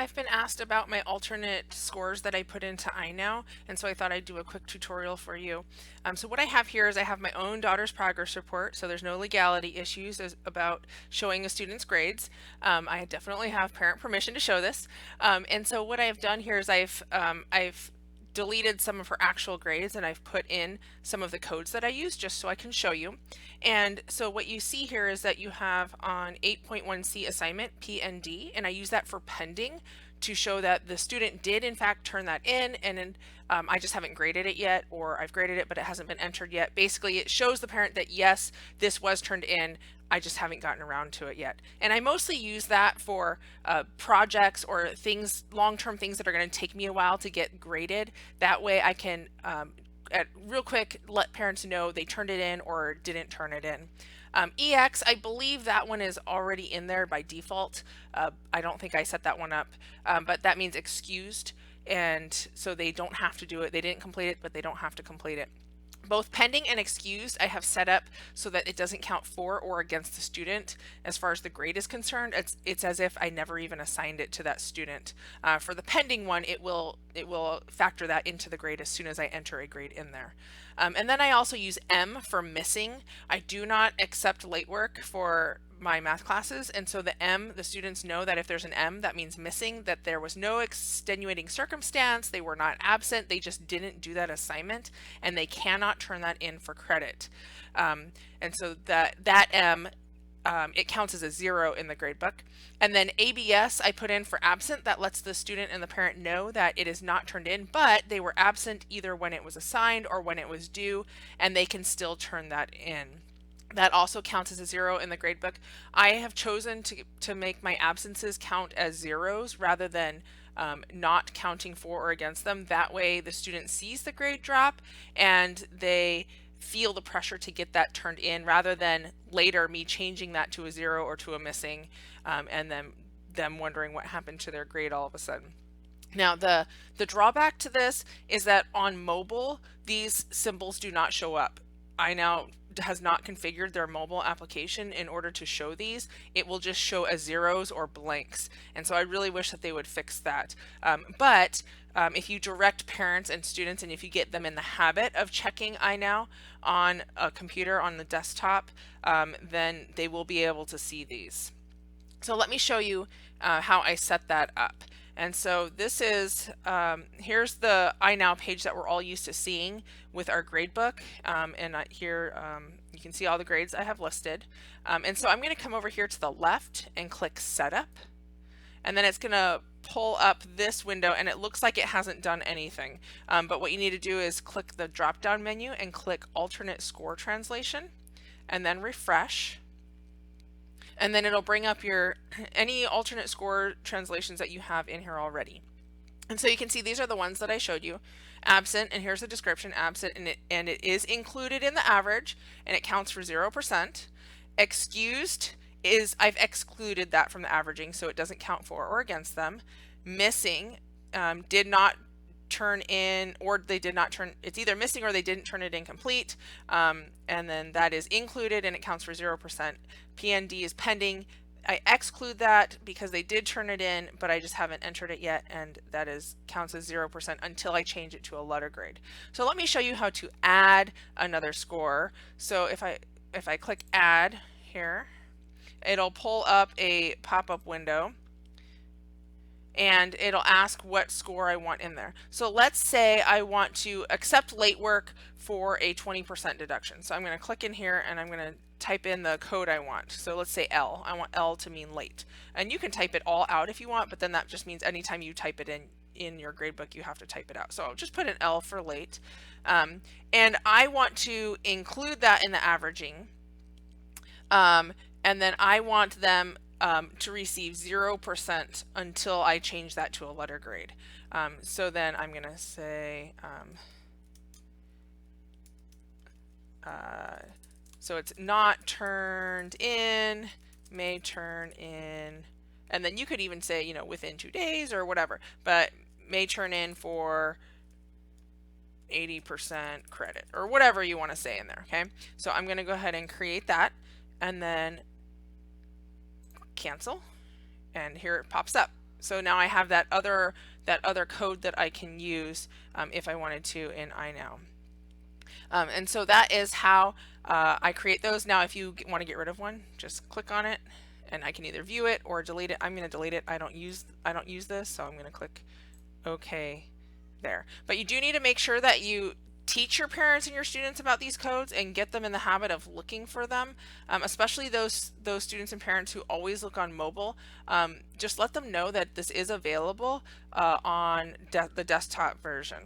I've been asked about my alternate scores that I put into INOW, and so I thought I'd do a quick tutorial for you. So what I have here is I have my own daughter's progress report, so there's no legality issues about showing a student's grades. I definitely have parent permission to show this. And so what I've done here is I've deleted some of her actual grades and I've put in some of the codes that I use just so I can show you. And so what you see here is that you have on 8.1c assignment PND, and I use that for pending to show that the student did in fact turn that in, and then I just haven't graded it yet, or I've graded it but it hasn't been entered yet. Basically it shows the parent that yes, this was turned in, I just haven't gotten around to it yet. And I mostly use that for projects or things, long-term things that are going to take me a while to get graded. That way I can real quick let parents know they turned it in or didn't turn it in. EX, I believe that one is already in there by default. I don't think I set that one up, but that means excused, and so they don't have to do it. They didn't complete it, but they don't have to complete it. Both pending and excused I have set up so that it doesn't count for or against the student as far as the grade is concerned. It's as if I never even assigned it to that student. For the pending one, it will factor that into the grade as soon as I enter a grade in there. And then I also use M for missing. I do not accept late work for my math classes, and so the M, the students know that if there's an M, that means missing, that there was no extenuating circumstance, they were not absent, they just didn't do that assignment, and they cannot turn that in for credit. And so that M, it counts as a 0 in the gradebook. And then ABS I put in for absent. That lets the student and the parent know that it is not turned in, but they were absent either when it was assigned or when it was due, and they can still turn that in. That also counts as a 0 in the gradebook. I have chosen to make my absences count as zeros rather than not counting for or against them. That way the student sees the grade drop and they feel the pressure to get that turned in rather than later me changing that to a 0 or to a missing, and then them wondering what happened to their grade all of a sudden. Now the drawback to this is that on mobile these symbols do not show up. INOW has not configured their mobile application in order to show these. It will just show as zeros or blanks, and so I really wish that they would fix that. But if you direct parents and students, and if you get them in the habit of checking INOW on a computer on the desktop, then they will be able to see these. So let me show you how I set that up. And so this is, here's the INOW page that we're all used to seeing with our gradebook. And here you can see all the grades I have listed. And so I'm going to come over here to the left and click Setup. And then it's going to pull up this window, and it looks like it hasn't done anything. But what you need to do is click the drop-down menu and click Alternate Score Translation, and then refresh. And then it'll bring up your any alternate score translations that you have in here already. And so you can see these are the ones that I showed you. Absent, and here's the description, absent, and it is included in the average, and it counts for 0%. Excused is, I've excluded that from the averaging, so it doesn't count for or against them. Missing, did not turn in, or they did not turn, it's either missing or they didn't turn it in complete, and then that is included and it counts for 0%. PND is pending. I exclude that because they did turn it in, but I just haven't entered it yet, and that is counts as 0% until I change it to a letter grade. So let me show you how to add another score. So if I click add here, it'll pull up a pop-up window, and it'll ask what score I want in there. So let's say I want to accept late work for a 20% deduction. So I'm going to click in here and I'm going to type in the code I want. So let's say L. I want L to mean late. And you can type it all out if you want, but then that just means anytime you type it in your gradebook, you have to type it out. So I'll just put an L for late. And I want to include that in the averaging. And then I want them to receive 0% until I change that to a letter grade. So then I'm going to say, so it's not turned in, may turn in, and then you could even say, you know, within 2 days or whatever, but may turn in for 80% credit or whatever you want to say in there. Okay, so I'm going to go ahead and create that and then cancel, and here it pops up. So now I have that other code that I can use if I wanted to in INOW. And so that is how I create those. Now, if you want to get rid of one, just click on it, and I can either view it or delete it. I'm going to delete it. I don't use this, so I'm going to click OK there. But you do need to make sure that you teach your parents and your students about these codes and get them in the habit of looking for them, especially those students and parents who always look on mobile. Just let them know that this is available on the desktop version.